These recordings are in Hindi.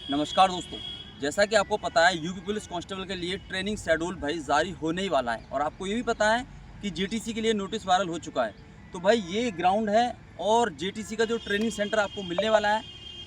नमस्कार दोस्तों, जैसा कि आपको पता है यूपी पुलिस कांस्टेबल के लिए ट्रेनिंग शेड्यूल भाई जारी होने ही वाला है और आपको ये भी पता है कि जेटीसी के लिए नोटिस वायरल हो चुका है। तो भाई ये ग्राउंड है और जेटीसी का जो ट्रेनिंग सेंटर आपको मिलने वाला है,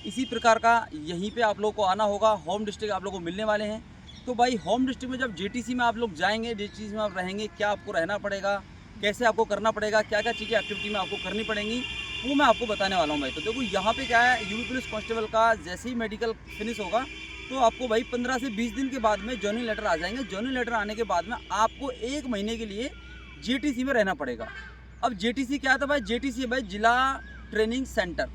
इसी प्रकार का यहीं पे आप लोगों को आना होगा। होम डिस्ट्रिक्ट आप लोगों को मिलने वाले हैं। तो भाई होम डिस्ट्रिक्ट में जब जेटीसी में आप लोग जाएंगे, जेटीसी में आप रहेंगे, क्या आपको रहना पड़ेगा, कैसे आपको करना पड़ेगा, क्या क्या चीज़ें एक्टिविटी में आपको करनी पड़ेंगी, वो मैं आपको बताने वाला हूँ भाई। तो देखो यहाँ पे क्या है, यूपी पुलिस कांस्टेबल का जैसे ही मेडिकल फिनिश होगा तो आपको भाई 15 से 20 दिन के बाद में जॉइनिंग लेटर आ जाएंगे। जॉइनिंग लेटर आने के बाद में आपको 1 महीने के लिए जेटीसी में रहना पड़ेगा। अब जेटीसी क्या था भाई? जेटीसी है भाई जिला ट्रेनिंग सेंटर।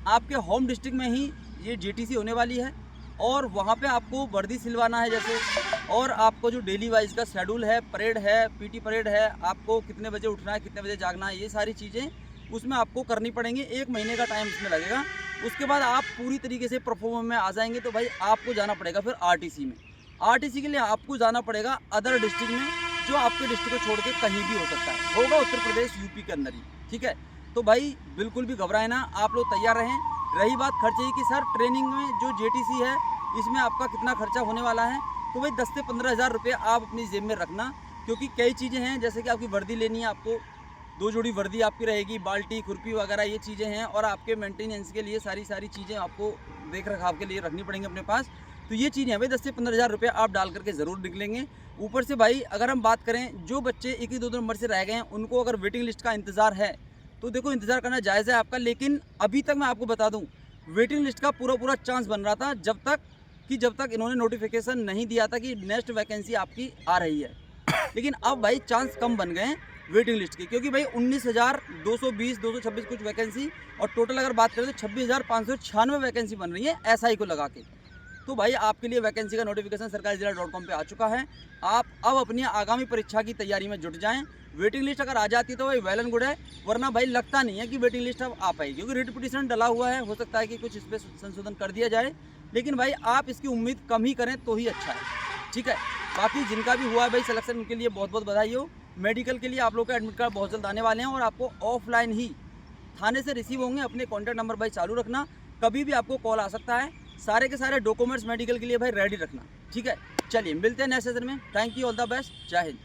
आपके होम डिस्ट्रिक्ट में ही ये जेटीसी होने वाली है और वहाँ पे आपको वर्दी सिलवाना है जैसे, और आपको जो डेली वाइज का शेड्यूल है, परेड है, पीटी परेड है, आपको कितने बजे उठना है, कितने बजे जागना है, ये सारी चीज़ें उसमें आपको करनी पड़ेंगी। 1 महीने का टाइम इसमें लगेगा। उसके बाद आप पूरी तरीके से परफॉर्म में आ जाएंगे तो भाई आपको जाना पड़ेगा फिर आरटीसी में। आरटीसी के लिए आपको जाना पड़ेगा अदर डिस्ट्रिक्ट में, जो आपके डिस्ट्रिक्ट को छोड़ के कहीं भी हो सकता है, होगा उत्तर प्रदेश यूपी के अंदर ही, ठीक है। तो भाई बिल्कुल भी घबराए ना, आप लोग तैयार रहें। रही बात खर्चे की, सर ट्रेनिंग में जो जेटीसी है इसमें आपका कितना खर्चा होने वाला है, तो भाई 10 से 15 हज़ार रुपये आप अपनी जेब में रखना, क्योंकि कई चीज़ें हैं जैसे कि आपकी वर्दी लेनी है, आपको 2 जोड़ी वर्दी आपकी रहेगी, बाल्टी, खुरपी वगैरह ये चीज़ें हैं, और आपके मेंटेनेंस के लिए सारी चीज़ें आपको देख रखाव के लिए रखनी पड़ेंगी अपने पास। तो ये चीज़ें हैं भाई, 10 से 15 हज़ार रुपये आप डाल करके ज़रूर निकलेंगे। ऊपर से भाई अगर हम बात करें, जो बच्चे 1-2 नंबर से रह गए हैं उनको अगर वेटिंग लिस्ट का इंतज़ार है तो देखो इंतज़ार करना जायज़ है आपका, लेकिन अभी तक मैं आपको बता दूँ वेटिंग लिस्ट का पूरा चांस बन रहा था जब तक इन्होंने नोटिफिकेशन नहीं दिया था कि नेक्स्ट वैकेंसी आपकी आ रही है। लेकिन अब भाई चांस कम बन गए हैं वेटिंग लिस्ट की, क्योंकि भाई 19,220 226 कुछ वैकेंसी, और टोटल अगर बात करें तो 26,596 वैकेंसी बन रही है एसआई को लगा के। तो भाई आपके लिए वैकेंसी का नोटिफिकेशन sarkarjila.com पे आ चुका है। आप अब अपनी आगामी परीक्षा की तैयारी में जुट जाएं। वेटिंग लिस्ट अगर आ जाती है तो भाई वेल एंड गुड है, वरना भाई लगता नहीं है कि वेटिंग लिस्ट अब आ पाएगी, क्योंकि रिट पिटीशन डला हुआ है। हो सकता है कि कुछ इस पर संशोधन कर दिया जाए, लेकिन भाई आप इसकी उम्मीद कम ही करें तो ही अच्छा है, ठीक है। बाकी जिनका भी हुआ है भाई सिलेक्शन, उनके लिए बहुत बहुत बधाई हो। मेडिकल के लिए आप लोग का एडमिट कार्ड बहुत जल्द आने वाले हैं और आपको ऑफलाइन ही थाने से रिसीव होंगे। अपने कॉन्टैक्ट नंबर भाई चालू रखना, कभी भी आपको कॉल आ सकता है। सारे के सारे डॉक्यूमेंट्स मेडिकल के लिए भाई रेडी रखना, ठीक है। चलिए मिलते हैं नेक्स्ट सेशन में। Thank you, all the best, जय हिंद।